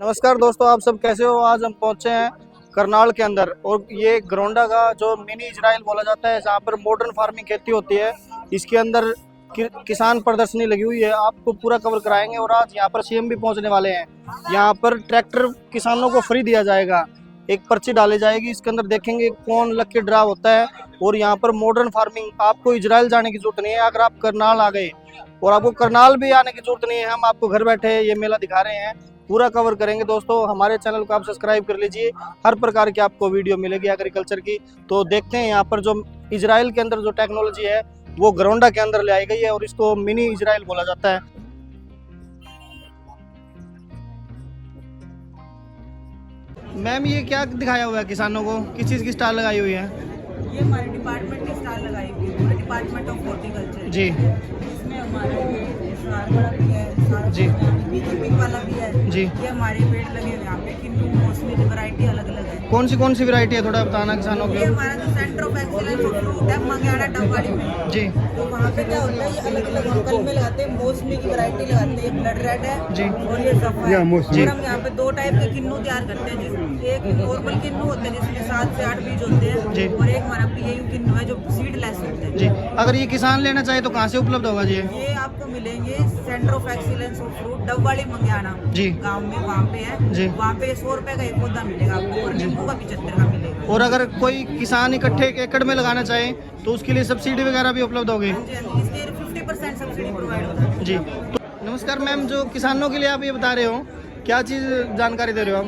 नमस्कार दोस्तों, आप सब कैसे हो। आज हम पहुंचे हैं करनाल के अंदर और ये गरोंडा का जो मिनी इजराइल बोला जाता है, जहाँ पर मॉडर्न फार्मिंग खेती होती है। इसके अंदर किसान प्रदर्शनी लगी हुई है, आपको पूरा कवर कराएंगे। और आज यहाँ पर सीएम भी पहुंचने वाले हैं। यहाँ पर ट्रैक्टर किसानों को फ्री दिया जाएगा, एक पर्ची डाली जाएगी, इसके अंदर देखेंगे कौन लकी ड्रा होता है। और यहाँ पर मॉडर्न फार्मिंग, आपको इजराइल जाने की जरूरत नहीं है। अगर आप करनाल आ गए, और आपको करनाल भी आने की जरूरत नहीं है, हम आपको घर बैठे ये मेला दिखा रहे हैं, पूरा कवर करेंगे। दोस्तों हमारे चैनल को आप सब्सक्राइब कर लीजिए, हर प्रकार की आपको वीडियो मिलेगी एग्रीकल्चर की। तो देखते हैं यहाँ पर जो इजराइल के अंदर जो टेक्नोलॉजी है वो गरोंडा के अंदर ले आई गई है और इसको मिनी इजराइल बोला जाता है। मैम ये क्या दिखाया हुआ है किसानों को, किस चीज़ की स्टाल लगाई हुई है? ये हमारे डिपार्टमेंट की स्टाल लगाई हुई है, डिपार्टमेंट ऑफ हॉर्टिकल्चर जी। इसमें हमारा SR वाला भी है, जी। बीकीपिंग वाला भी है जी। ये हमारे पेड़ लगे हैं यहाँ पे, किन्तु मौसमी की वैरायटी अलग अलग है। कौन सी वैरायटी है, थोड़ा बताना किसानों ये को। हमारा जो centre of excellence of fruit है मंगेड़ा डबवाड़ी में। जी। तो वहाँ पे क्या होता है, ये अलग अलग हम कल में लगाते हैं, मौसमी की वैरायटी लगाते हैं, ब्लड रेड है जी। और ये सफा है। जी। और हम यहाँ पे दो टाइप के किन्नू तैयार करते हैं, जिसमें एक नॉर्मल किन्नू होते हैं जिसमें 7 से 8 बीज होते जी। हैं, और एक हमारा PAU किन्नू है जो सीडलेस होते हैं। जी, अगर ये किसान लेना चाहे तो कहाँ से उपलब्ध होगा जी? ये आपको मिलेंगे centre of excellence of fruit Dabwali Mangiana ji. गांव में, वहाँ पे है जी। वहाँ पे 100 रुपए का एक पौधा मिलेगा आपको, और नींबू का 75 का मिलेगा। और अगर कोई किसान इकट्ठे एकड़ में लगाना चाहे तो उसके लिए सब्सिडी वगैरह भी उपलब्ध होगी? हाँ जी, हाँ जी, इसके 50% सब्सिडी प्रोवाइड होता है जी। तो नमस्कार मैम, जो किसानों के लिए आप ये बता रहे हो, क्या चीज़ जानकारी दे रहे हो आप?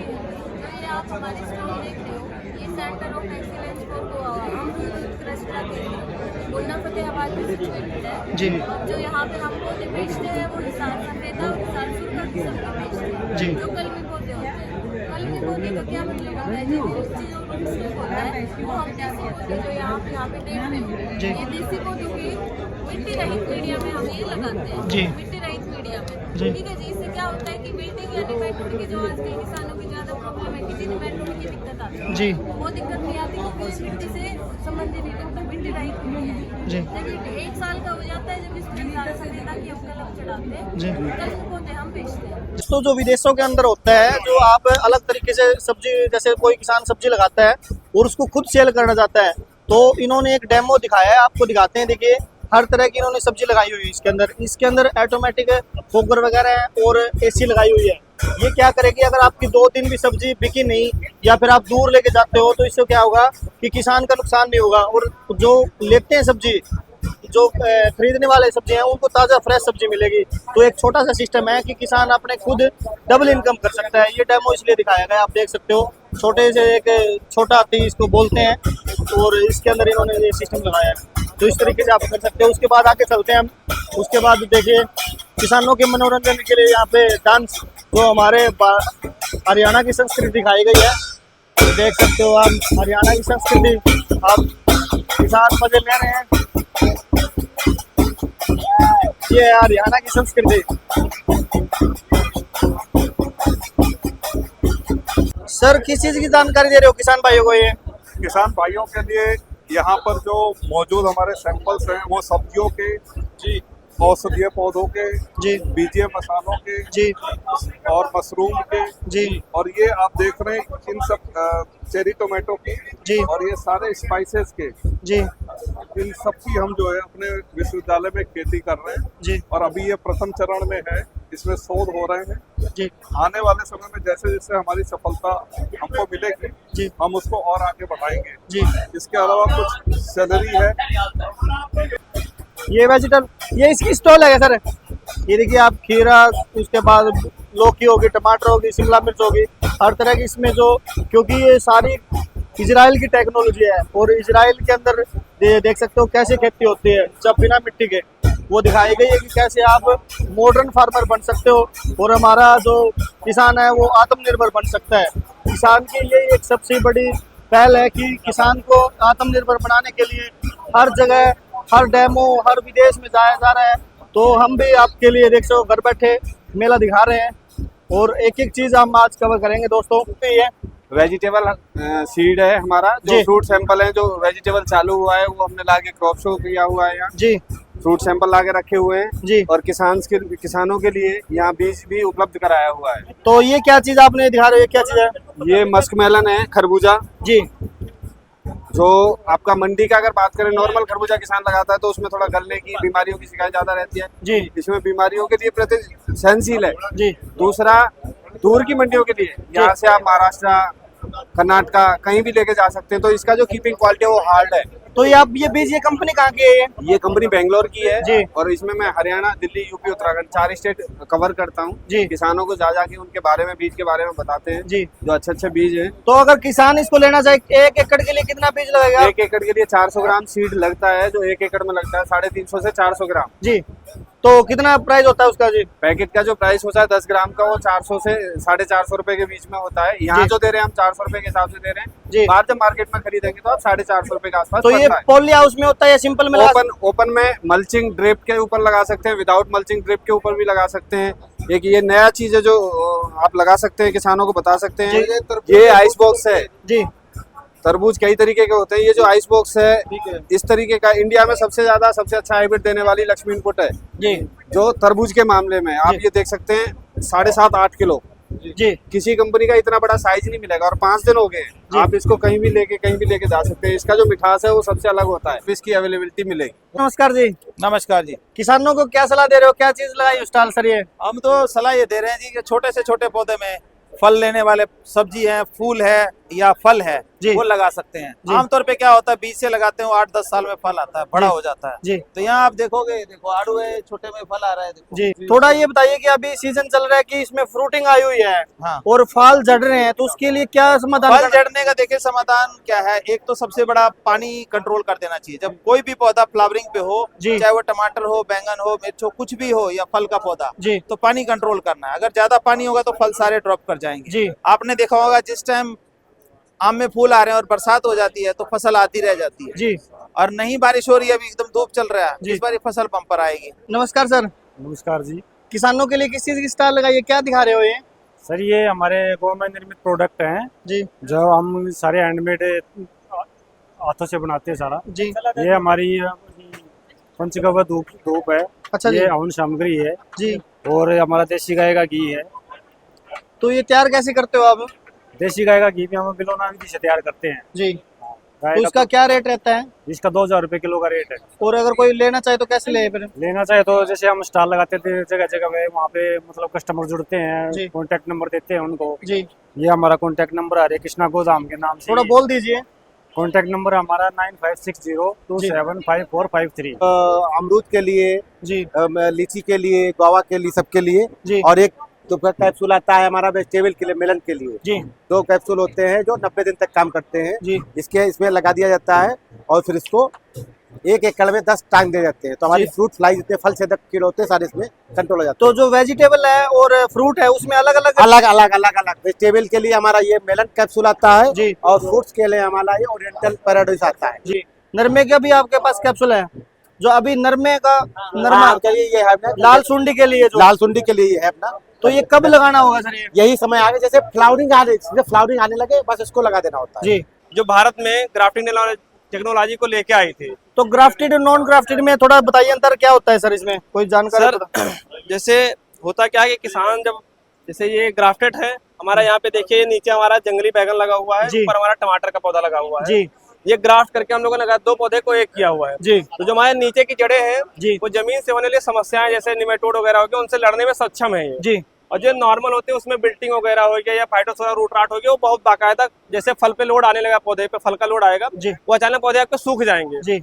ये आप हमारे स्टॉल देख रहे हो, ये सेंटर ऑफ एक्सीलेंस फॉर अमरूद क्लस्टर के गुन्ना फतेहाबाद में सिचुएटेड है। जी। जो यहाँ पे हम पौधे बेचते हैं वो हिसार सफेदा और हिसार सुरखा किस्म का बेचते हैं, जी। जो कलमी पौधे होते हैं। कलमी पौधे का क्या मतलब होता है, जो चीज़ और रूट होता है वो हम देसी पौधे जो यहाँ पे देख रहे हो, जी। ये देसी पौधों की मिट्टी रहित मीडिया में हम ये लगाते हैं। जी। मिट्टी रहित मीडिया में, जी। ठीक है जी। इससे क्या होता है कि बिल्डिंग या निमेटोड की जो आजकल किसानों की ज़्यादा प्रॉब्लम है कि निमेटोड की दिक्कत आती है, जी। वो दिक्कत नहीं आती क्योंकि उस मिट्टी से संबंध नहीं रखता, मिट्टी रहित मिट्टी है। जी। लेकिन 1 साल का हो जाता है जब इसमें हिसार सफेदा की हम कलम चढ़ाते हैं, जी। तब वो पौधे हम बेचते हैं। तो जो विदेशों के अंदर होता है, जो आप अलग तरीके से सब्जी, जैसे कोई किसान सब्जी लगाता है और उसको खुद सेल करना चाहता है, तो इन्होंने एक डेमो दिखाया है, आपको दिखाते हैं। देखिए हर तरह की इन्होंने सब्जी लगाई हुई है इसके अंदर ऑटोमेटिक फोगर वगैरह है और AC लगाई हुई है। ये क्या करेगी, अगर आपकी 2 दिन भी सब्जी बिकी नहीं या फिर आप दूर लेके जाते हो, तो इससे क्या होगा कि किसान का नुकसान नहीं होगा, और जो लेते हैं सब्जी, जो खरीदने वाले सब्जी हैं, उनको ताज़ा फ्रेश सब्जी मिलेगी। तो एक छोटा सा सिस्टम है कि किसान अपने खुद डबल इनकम कर सकता है। ये डेमो इसलिए दिखाया गया, आप देख सकते हो, छोटे से एक छोटा हाथी इसको बोलते हैं, और इसके अंदर इन्होंने ये सिस्टम लगाया है। तो इस तरीके से आप कर सकते हो। उसके बाद आगे चलते हैं हम। उसके बाद देखिए किसानों के मनोरंजन के लिए यहाँ पे डांस, जो हमारे हरियाणा की संस्कृति दिखाई गई है, तो देख सकते हो आप हरियाणा की संस्कृति, आप किसान मजे ले रहे हैं। ये है हरियाणा की संस्कृति। सर किस चीज की जानकारी दे रहे हो किसान भाइयों को? ये किसान भाइयों के लिए यहाँ पर जो मौजूद हमारे सैंपल्स हैं वो सब्जियों के, जी, औषधीय पौधों के, जी, बीजीय मसालों के, जी, और मशरूम के, जी, और ये आप देख रहे हैं इन सब चेरी टोमेटो की, जी, और ये सारे स्पाइसेस के, जी, इन सब की हम जो है अपने विश्वविद्यालय में खेती कर रहे हैं। जी, और अभी ये प्रथम चरण में है, इसमें शोध हो रहे हैं। जी, आने वाले समय में जैसे जैसे हमारी सफलता हमको मिलेगी, जी, हम उसको और आगे बढ़ाएंगे। जी। इसके अलावा कुछ सैलरी है। ये वेजिटेबल, ये इसकी स्टॉल है सर? ये देखिए आप, खीरा, उसके बाद लौकी होगी, टमाटर होगी, शिमला मिर्च होगी, हर तरह की इसमें जो, क्योंकि ये सारी इजराइल की टेक्नोलॉजी है, और इजराइल के अंदर देख सकते हो कैसे खेती होती है जब बिना मिट्टी के, वो दिखाई गई है कि कैसे आप मॉडर्न फार्मर बन सकते हो, और हमारा जो किसान है वो आत्मनिर्भर बन सकता है। किसान के लिए एक सबसे बड़ी पहल है कि किसान को आत्मनिर्भर बनाने के लिए हर जगह, हर डेमो, हर विदेश में जाया जा रहा है। तो हम भी आपके लिए देख सकते हो घर बैठे मेला दिखा रहे हैं, और एक एक चीज़ हम आज कवर करेंगे दोस्तों। ये वेजिटेबल सीड है हमारा, जो जी। फ्रूट सैंपल है, जो वेजिटेबल चालू हुआ है वो हमने लाके क्रॉप शो किया हुआ है यहाँ। जी, फ्रूट सैंपल ला के रखे हुए हैं जी। और किसानों के लिए यहाँ बीज भी उपलब्ध कराया हुआ है। तो ये क्या चीज आपने दिखा रहे हो, ये क्या चीज है? ये मस्क मेलन है, खरबूजा, जी जो आपका मंडी का अगर बात करें नॉर्मल खरबूजा किसान लगाता है तो उसमें थोड़ा गलने की बीमारियों की शिकायत ज्यादा रहती है जी इसमें बीमारियों के लिए सहनशील है। जी दूसरा, दूर की मंडियों के लिए यहाँ से आप महाराष्ट्र, कर्नाटका कहीं भी लेके जा सकते हैं, तो इसका जो कीपिंग क्वालिटी है वो हार्ड है। तो ये बीज, ये कंपनी कहाँ की है? ये कंपनी बेंगलोर की है जी। और इसमें मैं Haryana, Delhi, UP, Uttarakhand 4 state cover करता हूँ। जी। किसानों को जा जाके उनके बारे में, बीज के बारे में बताते हैं जी। जो अच्छे बीज हैं। तो अगर किसान इसको लेना चाहे, 1 एकड़ के लिए कितना बीज लगेगा? 1 एकड़ के लिए 400 ग्राम सीड लगता है, जो 1 एकड़ में लगता है 350 से 400 ग्राम। जी। तो कितना प्राइस होता है उसका जी? पैकेट का जो प्राइस होता है 10 ग्राम का, वो 400 से 450 रुपए के बीच में होता है। यहाँ जी। जो दे रहे हैं हम 400 रुपए के हिसाब से दे रहे जी। हैं। बाहर जब मार्केट में खरीदेंगे तो आप 450 रुपए के आसपास तो ये पड़ता है। पॉली हाउस में होता है या सिंपल में लगा? ओपन में मल्चिंग ड्रिप के ऊपर लगा सकते हैं, विदाउट मल्चिंग ड्रिप के ऊपर भी लगा सकते हैं। एक ये नया चीज है जो आप लगा सकते हैं, किसानों को बता सकते हैं। ये आइस बॉक्स है जी। तरबूज कई तरीके के होते हैं, ये जो आइस बॉक्स है इस तरीके का इंडिया में सबसे अच्छा हाइब्रिड देने वाली लक्ष्मी इनपुट है जी। जो तरबूज के मामले में आप ये देख सकते हैं 7.5-8 किलो। जी। किसी कंपनी का इतना बड़ा साइज नहीं मिलेगा और 5 दिन हो गए, आप इसको कहीं भी लेके जा सकते हैं। इसका जो मिठास है वो सबसे अलग होता है, इसकी अवेलेबिलिटी मिलेगी। नमस्कार जी। नमस्कार जी। किसानों को क्या सलाह दे रहे हो, क्या चीज लगाई स्टॉल सर? ये हम तो सलाह ये दे रहे हैं जी कि छोटे से छोटे पौधे में फल लेने वाले सब्जी है, फूल है या फल है, जी। वो लगा सकते हैं। जी। आमतौर पे क्या होता है, बीज से लगाते हैं 8-10 साल में फल आता है, बड़ा जी। हो जाता है। जी। तो यहाँ आप देखोगे, देखो आड़ू है, छोटे में फल आ रहा है, देखो। जी। थोड़ा ये बताइए कि अभी सीजन चल रहा है कि इसमें फ्रूटिंग आई हुई है हाँ। और फल झड़ रहे हैं, तो उसके लिए क्या समाधान फल झड़ने का देखिए समाधान क्या है। एक तो सबसे बड़ा पानी कंट्रोल कर देना चाहिए। जब कोई भी पौधा फ्लावरिंग पे हो, जी। चाहे वो टमाटर हो, बैंगन हो, मिर्च हो, कुछ भी हो या फल का पौधा, जी। तो पानी कंट्रोल करना है। अगर ज्यादा पानी होगा तो फल सारे ड्रॉप कर जाएंगे। जी। आपने देखा होगा जिस टाइम आम में फूल आ रहे हैं और बरसात हो जाती है तो फसल आती रह जाती है। जी। और नहीं बारिश हो रही है, अभी एकदम धूप चल रहा है, जी। इस बार ये फसल बम्पर आएगी। नमस्कार सर। नमस्कार जी। किसानों के लिए किस चीज की स्टॉल लगाई है, क्या दिखा रहे हो ये? सर ये हमारे गाँव में निर्मित प्रोडक्ट हैं जी। जो हम सारे हैंडमेड हाथों से बनाते हैं सारा। जी। ये हमारी पंचगव्य धूप है। अच्छा जी। ये हवन सामग्री है जी। और हमारा देसी गाय का घी है। तो ये तैयार कैसे करते हो आप? देसी गाय का घी भी हम बिलोना विधि से तैयार करते हैं। जी। गाय तो का इसका क्या रेट रहता है? इसका 2000 रुपए किलो का रेट है। और अगर कोई लेना चाहे तो कैसे ले फिर? लेना चाहे तो जैसे हम स्टॉल लगाते थे जगह जगह पे, वहाँ पे मतलब कस्टमर जुड़ते जी। हैं, कॉन्टेक्ट नंबर देते हैं उनको। जी। ये हमारा कॉन्टेक्ट नंबर है, हरे कृष्णा गोदाम के नाम से। थोड़ा बोल दीजिए। कॉन्टेक्ट नंबर हमारा 9560275453। अमरूद के लिए जी। लीची के लिए, गुआवा के लिए, सबके लिए। जी। और एक तो कैप्सूल आता है हमारा वेजिटेबल के लिए, मेलन के लिए। जी। 2 कैप्सूल होते हैं जो 90 दिन तक काम करते हैं। जी। इसमें लगा दिया जाता है और फिर इसको 1 एकड़ में 10 टांग दे जाते हैं। तो हमारी जी। फ्रूट फ्लाई जितने फल से कीड़े होते हैं सारे इसमें कंट्रोल हो जाते तो जो वेजिटेबल है और फ्रूट है उसमें अलग अलग हैं। अलग वेजिटेबल के लिए हमारा ये मेलन कैप्सूल आता है जी। और फ्रूट्स के लिए हमारा ये ओरिएंटल पैराडाइज आता है। जी। नरमे का भी आपके पास कैप्सूल है? जो अभी नरमे का नरमा हाँ, ये है अपना लाल सुंडी के लिए जो, लाल सुंडी के लिए है अपना। तो ये कब लगाना होगा सर? ये यही समय आ गया, जैसे फ्लावरिंग आने लगे बस इसको लगा देना होता है। जी। जो भारत में ग्राफ्टिंग टेक्नोलॉजी को लेके आई थी। तो ग्राफ्टेड और नॉन ग्राफ्टेड में थोड़ा बताइए अंतर क्या होता है सर, इसमें कोई जानकारी? सर जैसे होता क्या है कि किसान जब, जैसे ये ग्राफ्टेड है हमारा, यहाँ पे देखिए नीचे हमारा जंगली बैगन लगा हुआ है, जी। ऊपर हमारा टमाटर का पौधा लगा हुआ है। जी। ये ग्राफ्ट करके हम लोगों ने 2 पौधे को एक किया हुआ है। जी। तो जो हमारे नीचे की जड़ें हैं जी। वो जमीन से होने वाली समस्याएं जैसे निमेटोड वगैरह हो गया, उनसे लड़ने में सक्षम है ये। जी। और जो नॉर्मल होते हैं उसमें बिल्टिंग वगैरह हो गया या फाइटोसोरा रूट राट हो गया, वो बहुत बाकायदा, जैसे फल पे लोड आने लगा, पौधे पे फल का लोड आएगा, जी। वो अचानक पौधे आपके सूख जाएंगे। जी।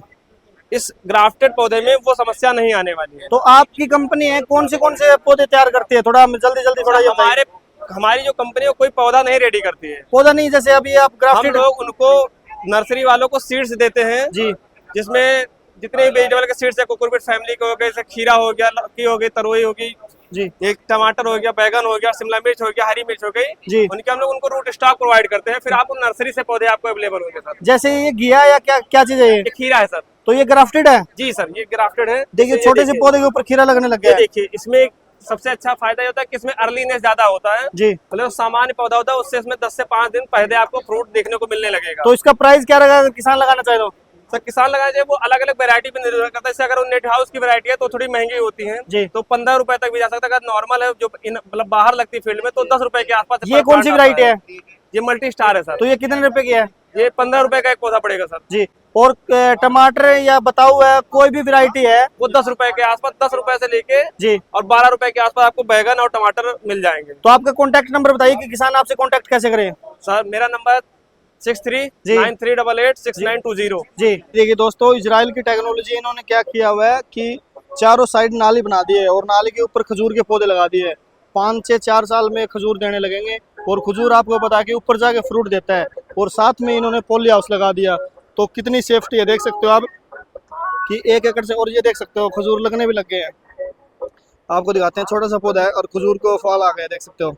इस ग्राफ्टेड पौधे में वो समस्या नहीं आने वाली है। तो आपकी कंपनी है कौन से पौधे तैयार करती है? थोड़ा जल्दी थोड़ा ये बताइए। हमारी जो कंपनी है कोई पौधा नहीं रेडी करती है। पौधा नहीं, जैसे अभी आप हम ग्राफ्टेड लोग उनको नर्सरी वालों को सीड्स देते हैं जी। जिसमें जितने भी वेजिटेबल के सीड्स है, कुकुरबिट फैमिली के हो गए, जैसे खीरा हो गया, लौकी हो गई, तरोई होगी जी। एक टमाटर हो गया, बैगन हो गया, शिमला मिर्च हो गया, हरी मिर्च हो गई जी। उनके हम लोग उनको रूट स्टॉक प्रोवाइड करते हैं। फिर आपको नर्सरी से पौधे आपको अवेलेबल होंगे सर। जैसे ये घिया या क्या चीज है ये? ये खीरा है सर। तो ये ग्राफ्टेड है? जी सर, ये ग्राफ्टेड है। देखिए ये छोटे से पौधे के ऊपर खीरा लगने लग ये गया है। देखिए, इसमें सबसे अच्छा फायदा ये होता है कि इसमें अर्लीनेस ज्यादा होता है। जी। मतलब सामान्य पौधा होता है उससे इसमें 10 से 5 दिन पहले आपको फ्रूट देखने को मिलने लगेगा। तो इसका प्राइस क्या रहेगा अगर किसान लगाना चाहे तो? सर किसान लगाना चाहिए, वो अलग अलग वैरायटी पे निर्भर करता है। जैसे अगर वो नेट हाउस की वैरायटी है तो थोड़ी महंगी होती है जी। तो 15 रुपए तक भी जा सकता है। अगर नॉर्मल है जो मतलब बाहर लगती है फील्ड में तो 10 रुपए के आसपास ये कौन सी वैरायटी है? ये मल्टी स्टार है सर। तो ये कितने रुपए की है? ये 15 रुपए का एक पौधा पड़ेगा सर जी। और टमाटर या बताओ कोई भी वैरायटी है वो 10 रुपए के आसपास, 10 रुपए से लेके जी और 12 रुपए के आसपास आपको बैगन और टमाटर मिल जाएंगे। तो आपका कॉन्टैक्ट नंबर बताइए कि किसान आपसे कॉन्टैक्ट कैसे करें? सर मेरा नंबर 6393886920। जी देखिए दोस्तों, इजराइल की टेक्नोलॉजी इन्होंने क्या किया हुआ है कि चारों साइड नाली बना दी है और नाली के ऊपर खजूर के पौधे लगा दिए हैं। 5 से 4 साल में खजूर देने लगेंगे और खजूर आपको पता है कि ऊपर जाके फ्रूट देता है। और साथ में इन्होंने पॉली हाउस लगा दिया, तो कितनी सेफ्टी है देख सकते हो आप कि 1 एकड़ से। और ये देख सकते हो खजूर लगने भी लग गए हैं। आपको दिखाते हैं, छोटा सा पौधा है और खजूर को फल आ गया, देख सकते हो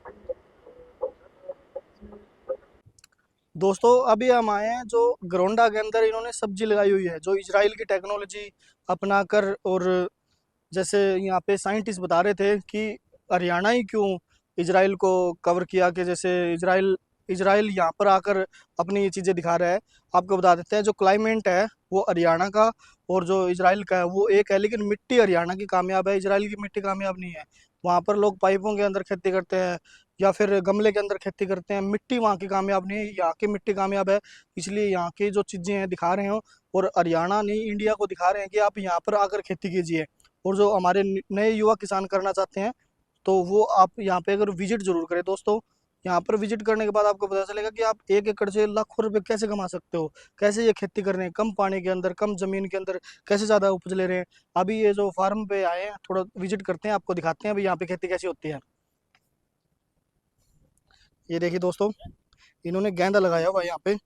दोस्तों। अभी हम आए हैं जो ग्रोंडा के अंदर इन्होंने सब्जी लगाई हुई है, जो इजराइल की टेक्नोलॉजी अपनाकर। और जैसे यहाँ पे साइंटिस्ट बता रहे थे कि हरियाणा ही क्यों इजराइल को कवर किया, कि जैसे इजराइल यहाँ पर आकर अपनी ये चीज़ें दिखा रहा है। आपको बता देते हैं जो क्लाइमेट है वो हरियाणा का और जो इजराइल का है वो एक है, लेकिन मिट्टी हरियाणा की कामयाब है, इजराइल की मिट्टी कामयाब नहीं है। वहाँ पर लोग पाइपों के अंदर खेती करते हैं या फिर गमले के अंदर खेती करते हैं, मिट्टी वहाँ की कामयाब नहीं है, यहाँ की मिट्टी कामयाब है। इसलिए यहाँ की जो चीज़ें हैं दिखा रहे हो और हरियाणा नहीं इंडिया को दिखा रहे हैं कि आप यहाँ पर आकर खेती कीजिए। और जो हमारे नए युवा किसान करना चाहते हैं तो वो आप यहाँ पे अगर विजिट जरूर करें दोस्तों। यहाँ पर विजिट करने के बाद आपको पता चलेगा कि आप 1 एकड़ से लाखों रुपए कैसे कमा सकते हो, कैसे ये खेती कर रहे हैं कम पानी के अंदर, कम जमीन के अंदर, कैसे ज़्यादा उपज ले रहे हैं। अभी ये जो फार्म पे आए हैं थोड़ा विजिट करते हैं, आपको दिखाते हैं अभी यहाँ पे खेती कैसी होती है। ये देखिए दोस्तों, इन्होंने गेंदा लगाया हुआ है यहाँ पे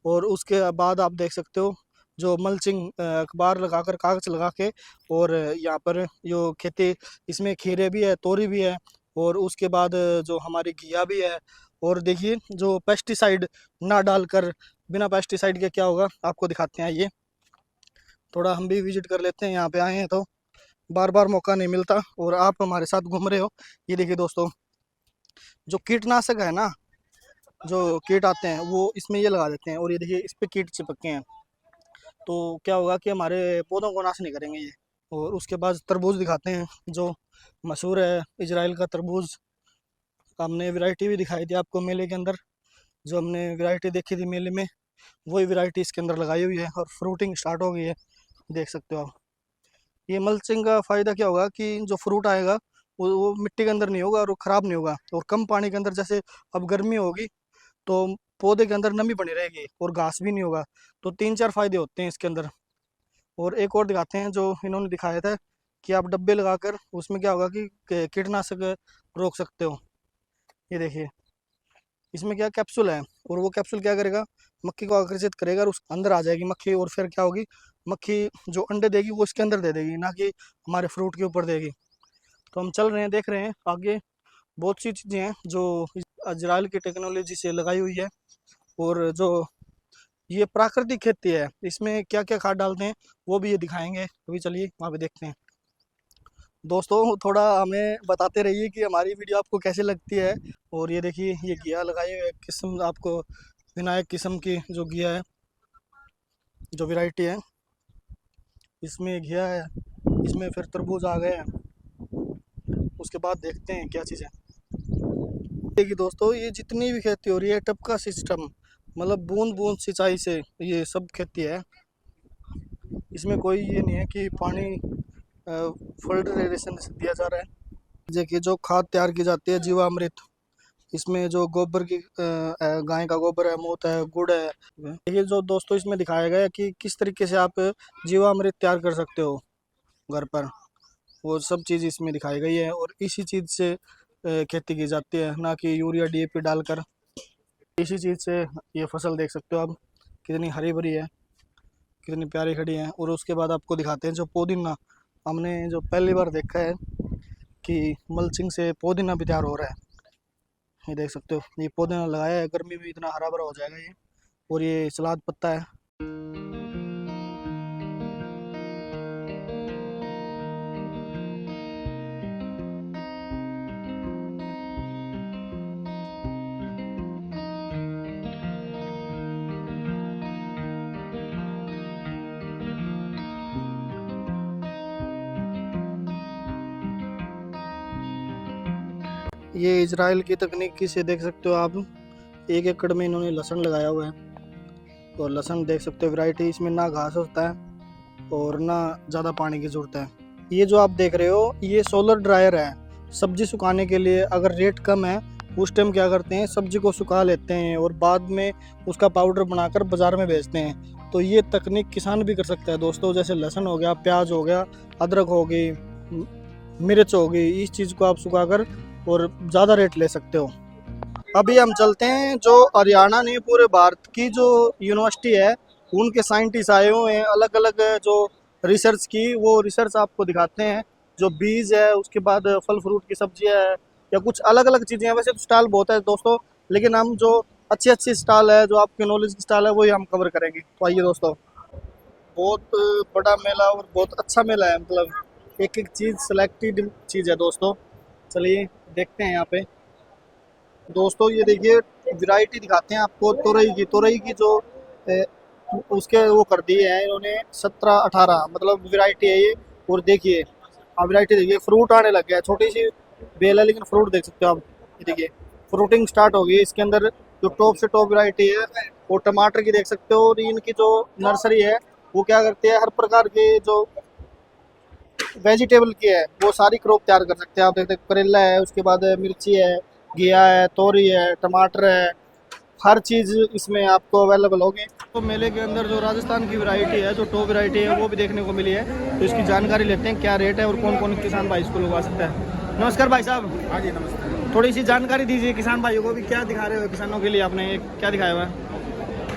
और उसके बाद आप देख सकते हो जो मल्चिंग अखबार लगाकर, कागज लगा के, और यहाँ पर जो खेती, इसमें खीरे भी है, तोरी भी है और उसके बाद जो हमारी घिया भी है। और देखिए जो पेस्टिसाइड ना डालकर, बिना पेस्टिसाइड के क्या होगा आपको दिखाते हैं। ये थोड़ा हम भी विजिट कर लेते हैं, यहाँ पे आए हैं तो बार बार मौका नहीं मिलता और आप हमारे साथ घूम रहे हो। ये देखिए दोस्तों, जो कीटनाशक है ना, जो कीट आते हैं वो इसमें ये लगा देते हैं और ये देखिए इस पे कीट चिपके हैं, तो क्या होगा कि हमारे पौधों को नाश नहीं करेंगे ये। और उसके बाद तरबूज दिखाते हैं, जो मशहूर है इजराइल का तरबूज। हमने वैरायटी भी दिखाई थी आपको मेले के अंदर, जो हमने वैरायटी देखी थी मेले में वही वैरायटी इसके अंदर लगाई हुई है और फ्रूटिंग स्टार्ट हो गई है, देख सकते हो आप। ये मल्चिंग का फ़ायदा क्या होगा कि जो फ्रूट आएगा वो मिट्टी के अंदर नहीं होगा और वो ख़राब नहीं होगा। और कम पानी के अंदर, जैसे अब गर्मी होगी तो पौधे के अंदर नमी बनी रहेगी और घास भी नहीं होगा। तो 3-4 फायदे होते हैं इसके अंदर। और एक और दिखाते हैं जो इन्होंने दिखाया था कि आप डब्बे लगाकर उसमें क्या होगा कि कीटनाशक रोक सकते हो। ये देखिए इसमें क्या कैप्सूल है और वो कैप्सूल क्या करेगा, मक्खी को आकर्षित करेगा और उस अंदर आ जाएगी मक्खी। और फिर क्या होगी, मक्खी जो अंडे देगी वो इसके अंदर दे देगी, ना कि हमारे फ्रूट के ऊपर देगी। तो हम चल रहे हैं, देख रहे हैं आगे बहुत सी चीज़ें हैं जो इजराइल की टेक्नोलॉजी से लगाई हुई है। और जो ये प्राकृतिक खेती है, इसमें क्या क्या खाद डालते हैं वो भी ये दिखाएंगे। अभी चलिए वहाँ पे देखते हैं। दोस्तों थोड़ा हमें बताते रहिए कि हमारी वीडियो आपको कैसे लगती है। और ये देखिए ये घिया लगाई हुई है, किस्म आपको विनायक किस्म की जो घिया है, जो वैरायटी है, इसमें घिया है, इसमें फिर तरबूज आ गए हैं। उसके बाद देखते हैं क्या चीज़ है। देखिए दोस्तों, ये जितनी भी खेती हो रही है टपका सिस्टम, मतलब बूंद बूंद सिंचाई से ये सब खेती है। इसमें कोई ये नहीं है कि पानी फिल्ट्रेशन से दिया जा रहा है। देखिए जो खाद तैयार की जाती है जीवामृत, इसमें जो गोबर की गाय का गोबर है, मूत है, गुड़ है। देखिए जो दोस्तों इसमें दिखाया गया है कि किस तरीके से आप जीवामृत तैयार कर सकते हो घर पर, वो सब चीज़ इसमें दिखाई गई है। और इसी चीज़ से खेती की जाती है, ना कि यूरिया DAP डालकर। इसी चीज़ से ये फसल देख सकते हो आप कितनी हरी भरी है, कितनी प्यारी खड़ी है। और उसके बाद आपको दिखाते हैं जो पुदीना, हमने जो पहली बार देखा है कि मल्चिंग से पुदीना भी तैयार हो रहा है। ये देख सकते हो, ये पुदीना लगाया है, गर्मी में इतना हरा भरा हो जाएगा ये। और ये सलाद पत्ता है। ये इजराइल की तकनीकी से देख सकते हो आप, 1 एकड़ में इन्होंने लहसुन लगाया हुआ है। और लहसुन देख सकते हो वैरायटी, इसमें ना घास होता है और ना ज़्यादा पानी की ज़रूरत है। ये जो आप देख रहे हो ये सोलर ड्रायर है सब्जी सुखाने के लिए। अगर रेट कम है उस टाइम क्या करते हैं, सब्जी को सुखा लेते हैं और बाद में उसका पाउडर बनाकर बाज़ार में बेचते हैं। तो ये तकनीक किसान भी कर सकता है दोस्तों। जैसे लहसुन हो गया, प्याज हो गया, अदरक हो गई, मिर्च हो गई, इस चीज़ को आप सुखाकर और ज़्यादा रेट ले सकते हो। अभी हम चलते हैं जो हरियाणा ने पूरे भारत की जो यूनिवर्सिटी है उनके साइंटिस्ट आए हुए हैं, अलग अलग जो रिसर्च की, वो रिसर्च आपको दिखाते हैं। जो बीज है, उसके बाद फल फ्रूट की सब्जियां है या कुछ अलग अलग चीज़ें हैं। वैसे तो स्टॉल बहुत है दोस्तों, लेकिन हम जो अच्छी स्टॉल है, जो आपके नॉलेज की स्टॉल है, वही हम कवर करेंगे। तो आइए दोस्तों, बहुत बड़ा मेला और बहुत अच्छा मेला है, मतलब एक एक चीज़ सिलेक्टेड चीज़ है दोस्तों। चलिए देखते हैं यहाँ पे दोस्तों। ये देखिए वैरायटी दिखाते हैं आपको तोरई की जो उसके वो कर दिए हैं इन्होंने 17-18 मतलब वैरायटी है ये। और देखिए आप वैरायटी देखिए, फ्रूट आने लग गया है, छोटी सी बेल है लेकिन फ्रूट देख सकते हो आप। ये देखिए फ्रूटिंग स्टार्ट हो गई। इसके अंदर जो टॉप से टॉप वैरायटी है वो टमाटर की देख सकते हो। और इनकी जो नर्सरी है वो क्या करती है, हर प्रकार के जो वेजिटेबल की है वो सारी क्रॉप तैयार कर सकते हैं। आप देखते हैं करेला है, उसके बाद मिर्ची है, घिया है, तोरी है, टमाटर है, हर चीज़ इसमें आपको अवेलेबल होगी। तो मेले के अंदर जो राजस्थान की वैरायटी है, जो टॉप वैरायटी है, वो भी देखने को मिली है। तो इसकी जानकारी लेते हैं, क्या रेट है और कौन कौन किसान भाई इसको लगा सकता है। नमस्कार भाई साहब। हाँ जी नमस्ते। थोड़ी सी जानकारी दीजिए किसान भाइयों को भी, क्या दिखा रहे हो किसानों के लिए आपने, ये क्या दिखाया हुआ है?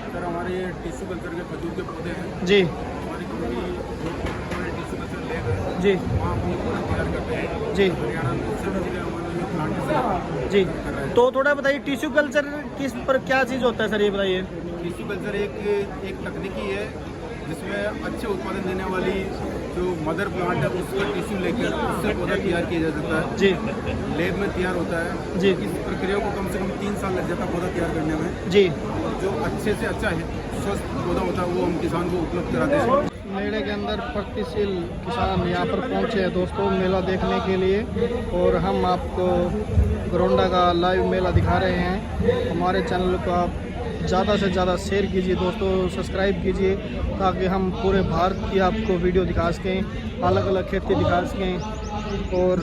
सर हमारे ये टिश्यू कल्चर के खजूर के पौधे हैं जी हमारी कंपनी टिश्यू कल्चर लैब है जी वहाँ हम तैयार करते हैं जी हरियाणा में सभी जगह हमारे प्लांट जी। तो थोड़ा बताइए टिश्यू कल्चर किस पर क्या चीज़ होता है सर, ये बताइए। टिश्यू कल्चर एक तकनीकी है जिसमें अच्छे उत्पादन देने वाली जो मदर प्लांट है उसका टिश्यू लेकर उससे पौधा तैयार किया जा सकता है। जी लैब में तैयार होता है जी। इस प्रक्रिया को कम से कम 3 साल लग जाता है पौधा तैयार करने में। जी। और जो अच्छे से अच्छा है स्वस्थ पौधा होता है वो हम किसान को उपलब्ध कराते हैं। मेले के अंदर प्रगतिशील किसान यहाँ पर पहुँचे हैं दोस्तों मेला देखने के लिए। और हम आपको गरोंडा का लाइव मेला दिखा रहे हैं। हमारे चैनल को आप ज़्यादा से ज़्यादा शेयर कीजिए दोस्तों, सब्सक्राइब कीजिए, ताकि हम पूरे भारत की आपको वीडियो दिखा सकें, अलग अलग खेती दिखा सकें। और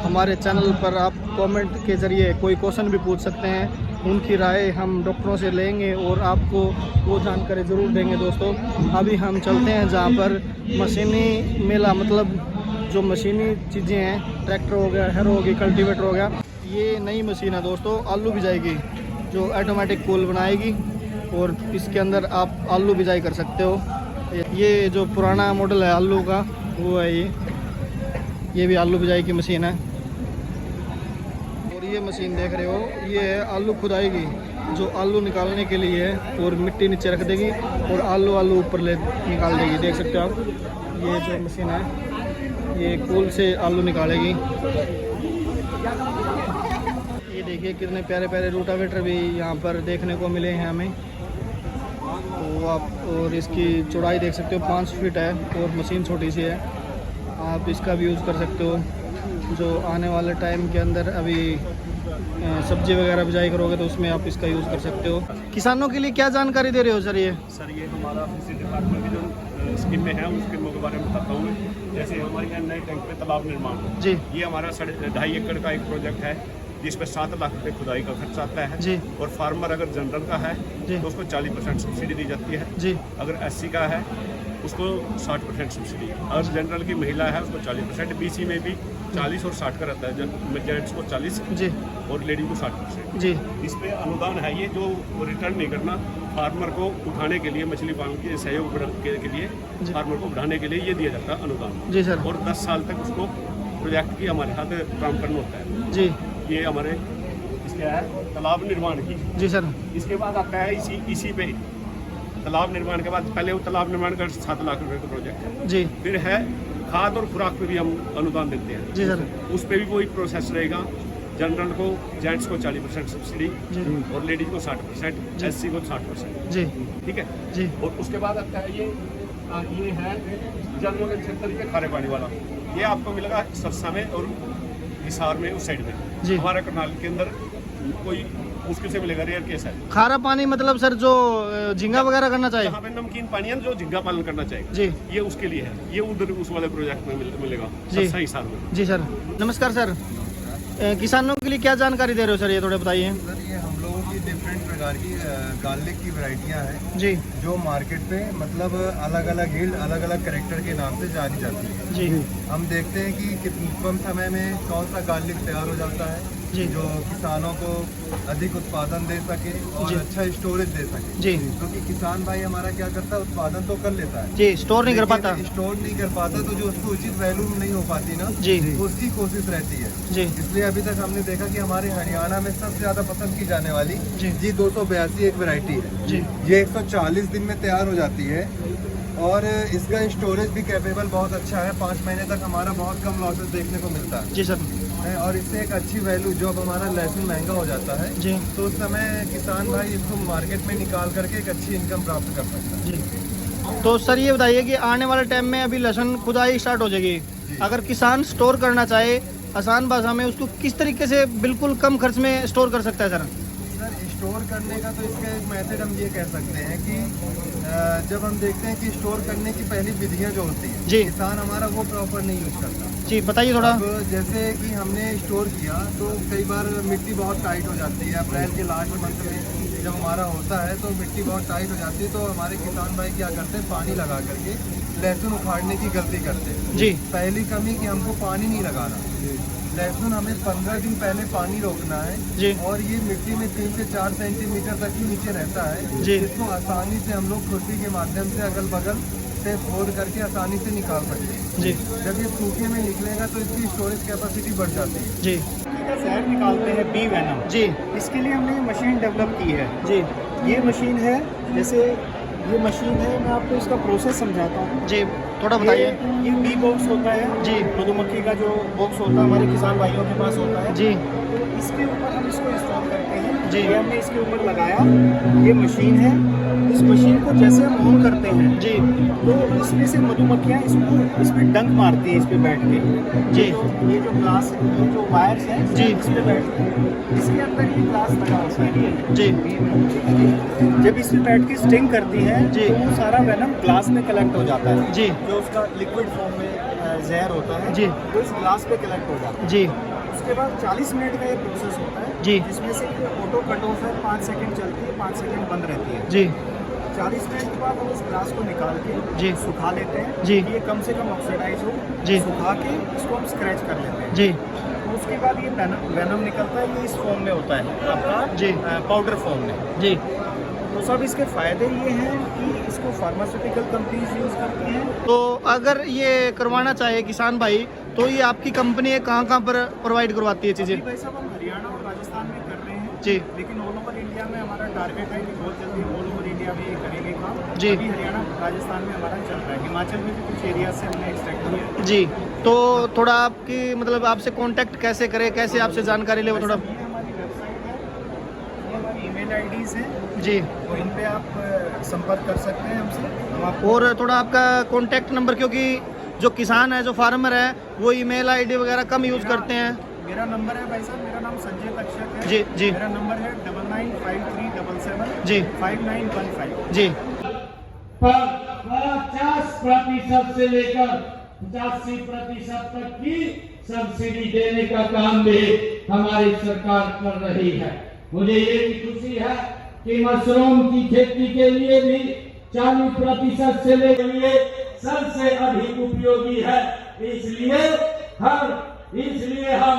हमारे चैनल पर आप कमेंट के ज़रिए कोई क्वेश्चन भी पूछ सकते हैं, उनकी राय हम डॉक्टरों से लेंगे और आपको वो जानकारी ज़रूर देंगे दोस्तों। अभी हम चलते हैं जहाँ पर मशीनी मेला, मतलब जो मशीनी चीज़ें हैं, ट्रैक्टर हो गया, हैरो हो गई, कल्टीवेटर हो गया। ये नई मशीन है दोस्तों, आलू बिजाई जो ऑटोमेटिक कोल बनाएगी और इसके अंदर आप आलू बिजाई कर सकते हो। ये जो पुराना मॉडल है आलू का वो है ये भी आलू बिजाई की मशीन है। और ये मशीन देख रहे हो, ये है आलू खुदाई की, जो आलू निकालने के लिए है और मिट्टी नीचे रख देगी और आलू ऊपर ले निकाल देगी। देख सकते हो आप, ये जो मशीन है ये कोल से आलू निकालेगी। ये देखिए कितने प्यारे प्यारे रूटावेटर भी यहाँ पर देखने को मिले हैं हमें। तो आप और इसकी चौड़ाई देख सकते हो 5 फीट है और मशीन छोटी सी है। आप इसका भी यूज़ कर सकते हो। जो आने वाले टाइम के अंदर अभी सब्जी वगैरह बिजाई करोगे तो उसमें आप इसका यूज़ कर सकते हो। किसानों के लिए क्या जानकारी दे रहे हो सर ये? सर ये हमारा कृषि डिपार्टमेंट की जो स्कीमें हैं उन स्कीमों के बारे में बताता हूँ मैं। जैसे हमारे यहाँ नए टैंक पे तालाब निर्माण जी, ये हमारा 2.5 एकड़ का एक प्रोजेक्ट है जिसमें 7 लाख रुपए खुदाई का खर्च आता है जी। और फार्मर अगर जनरल का है जी। तो उसको 40% सब्सिडी दी जाती है जी। अगर SC का है उसको 60% सब्सिडी, अगर जनरल की महिला है उसको 40%, BC में भी 40 और 60 का रहता है, जेंट्स को 40 जी और लेडी को 60%। जी। इस पे अनुदान है, ये जो रिटर्न नहीं करना फार्मर को उठाने के लिए, मछली पालन के सहयोग के लिए फार्मर को बढ़ाने के लिए ये दिया जाता है अनुदान जी सर। और 10 साल तक उसको प्रोजेक्ट की हमारे साथ काम करना होता है जी। ये हमारे इसके है तालाब निर्माण की। जी सर। इसके बाद आता है इसी पे तालाब निर्माण के बाद, पहले वो तालाब निर्माण का 7 लाख रुपए का प्रोजेक्ट है जी। फिर है खाद और खुराक पे भी हम अनुदान देते हैं जी सर। उस पे भी वही प्रोसेस रहेगा, जनरल को जेंट्स को 40% सब्सिडी और लेडीज को 60%, SC को 60% जी। ठीक है जी। और उसके बाद आता है ये है जनरल क्षेत्र के खारे पानी वाला, ये आपको मिलेगा सरसा में और हिसार में उस साइड में। है। हमारा करनाल के अंदर कोई मुश्किल से मिलेगा, रेयर केस है। खारा पानी मतलब सर जो झींगा वगैरह करना चाहिए, जहाँ पे नमकीन पानी है जो झींगा पालन करना चाहिए जी, ये उसके लिए है। ये उधर उस वाले प्रोजेक्ट में मिलेगा जी। सही साल में। जी सर नमस्कार सर, किसानों के लिए क्या जानकारी दे रहे हो सर, ये थोड़े बताइए। सर ये हम लोगों की डिफरेंट प्रकार की गार्लिक की वैरायटियां हैं जी जो मार्केट पे मतलब अलग अलग यील्ड अलग अलग कैरेक्टर के नाम से जानी जाती है। जी हम देखते हैं कि कितने कम समय में कौन सा गार्लिक तैयार हो जाता है जी जो किसानों को अधिक उत्पादन दे सके और जी। अच्छा स्टोरेज दे सके। जी क्योंकि किसान भाई हमारा क्या करता है, उत्पादन तो कर लेता है जी, स्टोर नहीं कर लेकिन पाता स्टोर नहीं कर पाता, तो जो उसको उचित वैल्यू नहीं हो पाती ना, जी उसकी कोशिश रहती है। जी इसलिए अभी तक हमने देखा कि हमारे हरियाणा में सबसे ज्यादा पसंद की जाने वाली जी G282 एक वैरायटी है। जी ये 140 दिन में तैयार हो जाती है और इसका स्टोरेज भी कैपेबल बहुत अच्छा है। 5 महीने तक हमारा बहुत कम लॉसेस देखने को मिलता जी सर है और इससे एक अच्छी वैल्यू, जो अब हमारा लहसुन महंगा हो जाता है जी तो उस समय किसान भाई इसको मार्केट में निकाल करके एक अच्छी इनकम प्राप्त कर सकता है। जी। तो सर ये बताइए कि आने वाले टाइम में अभी लहसुन खुदाई स्टार्ट हो जाएगी, अगर किसान स्टोर करना चाहे आसान भाषा में उसको किस तरीके से बिल्कुल कम खर्च में स्टोर कर सकता है सर? सर स्टोर करने का तो इसका एक मेथड हम ये कह सकते हैं कि जब हम देखते हैं कि स्टोर करने की पहली विधियां जो होती है जी। किसान हमारा वो प्रॉपर नहीं यूज करता। जी बताइए थोड़ा। अब जैसे कि हमने स्टोर किया तो कई बार मिट्टी बहुत टाइट हो जाती है। अप्रैल के लास्ट मंथ में जब हमारा होता है तो मिट्टी बहुत टाइट हो जाती है, तो हमारे किसान भाई क्या करते हैं, पानी लगा करके लहसुन उखाड़ने की गलती करते हैं। जी पहली कमी कि हमको पानी नहीं लगाना। लहसुन हमें 15 दिन पहले पानी रोकना है जी और ये मिट्टी में 3 से 4 सेंटीमीटर तक ही नीचे रहता है जी। जिसको आसानी से हम लोग खुरपी के माध्यम से अगल बगल से फोड़ करके आसानी से निकाल सकते हैं। जी जब ये सूखे में निकलेगा तो इसकी स्टोरेज कैपेसिटी बढ़ जाती है। जी जहर निकालते हैं बी वेनम, जी इसके लिए हमने मशीन डेवलप की है। जी ये मशीन है, जैसे ये मशीन है, मैं आपको इसका प्रोसेस समझाता हूँ। जी थोड़ा बताइए। ये बी बॉक्स होता है जी मधुमक्खी का जो बॉक्स होता है हमारे किसान भाइयों के पास होता है। जी इसके ऊपर हम इसको इंस्टॉल करते हैं। जी। ये हमने इसके ऊपर लगाया, ये मशीन है। इस मशीन को जैसे हम ऑन करते हैं जी तो इसमें से मधुमक्खियाँ इस पे डंक मारती हैं, इस पे बैठ के। जी ये जो ग्लास, ये जो वायर्स हैं जी। इस पे बैठते हैं। इसके अंदर ये ग्लास लगा होता है जी जब इस पे बैठ के स्टिंग करती है जी। तो वो सारा वेनम ग्लास में कलेक्ट हो जाता है। जी जो उसका लिक्विड फॉर्म में जहर होता है जी। वो इस ग्लास पे कलेक्ट हो जाता है। जी उसके बाद 40 मिनट का ये प्रोसेस होता है जी। जिसमें से ये ऑटो कट ऑफ है, 5 सेकंड चलती है, 5 सेकंड बंद रहती है। जी 40 मिनट के बाद हम इस ग्लास को निकाल के जी। सुखा लेते हैं जी। कि ये कम से कम ऑक्सीडाइज हो। जी। सुखा के इसको हम स्क्रैच कर लेते हैं। जी तो उसके बाद ये वेनम निकलता है, ये इस फॉर्म में होता है आपका जी। पाउडर फॉर्म में। जी तो सब इसके फ़ायदे ये हैं कि इसको फार्मास्यूटिकल कंपनीज यूज़ करती हैं। तो अगर ये करवाना चाहे किसान भाई तो ये आपकी कंपनी है कहाँ पर प्रोवाइड करवाती है चीज़ें? अभी भाई साहब हम हरियाणा और राजस्थान में कर रहे हैं जी लेकिन ऑल ओवर इंडिया में हमारा टारगेट है कि बहुत जल्दी ऑल ओवर इंडिया में ये करेंगे काम। जी। अभी हरियाणा राजस्थान में हमारा चल रहा है, हिमाचल में भी कुछ एरिया से हमने एक्सट्रैक्ट किया है। जी। तो थोड़ा आपकी मतलब आपसे कांटेक्ट कैसे करें, कैसे आपसे जानकारी ले वो थोड़ा? ये हमारी वेबसाइट है, ये हमारी ईमेल आईडीज़ हैं, जी तो इन पे आप संपर्क कर सकते हैं हमसे। हम आपको और थोड़ा आपका कांटेक्ट नंबर, क्योंकि जो किसान है जो फार्मर है वो ईमेल आईडी वगैरह कम यूज़ करते हैं। मेरा नंबर है भाई साहब, मेरा नाम संजय तक्षक है। जी जी मेरा नंबर है 995377 जी 5915। जी 50% से लेकर 85% तक की सब्सिडी देने का काम भी हमारी सरकार कर रही है। मुझे ये भी खुशी है कि मशरूम की खेती के लिए भी 40% से लेकर सबसे अधिक उपयोगी है। इसलिए हम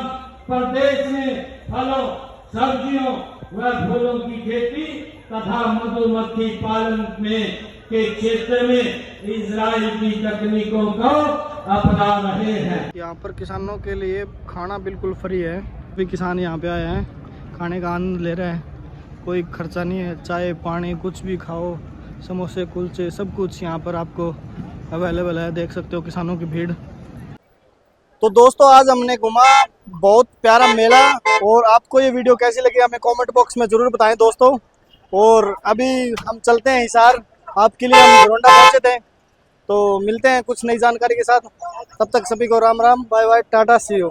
प्रदेश में फलों, सब्जियों व फूलों की खेती तथा मधुमक्खी पालन में के क्षेत्र में इजराइल की तकनीकों को अपना रहे हैं। यहाँ पर किसानों के लिए खाना बिल्कुल फ्री है। भी किसान यहाँ पे आए हैं, खाने का आनंद ले रहे हैं, कोई खर्चा नहीं है। चाय पानी कुछ भी खाओ, समोसे कुलचे सब कुछ यहाँ पर आपको अवेलेबल है। देख सकते हो किसानों की भीड़। तो दोस्तों आज हमने घूमा बहुत प्यारा मेला, और आपको ये वीडियो कैसी लगी हमें कमेंट बॉक्स में ज़रूर बताएं दोस्तों। और अभी हम चलते हैं हिसार, आपके लिए हम घरोंडा पहुँचे थे, तो मिलते हैं कुछ नई जानकारी के साथ। तब तक सभी को Ram Ram, bye bye, tata, see you.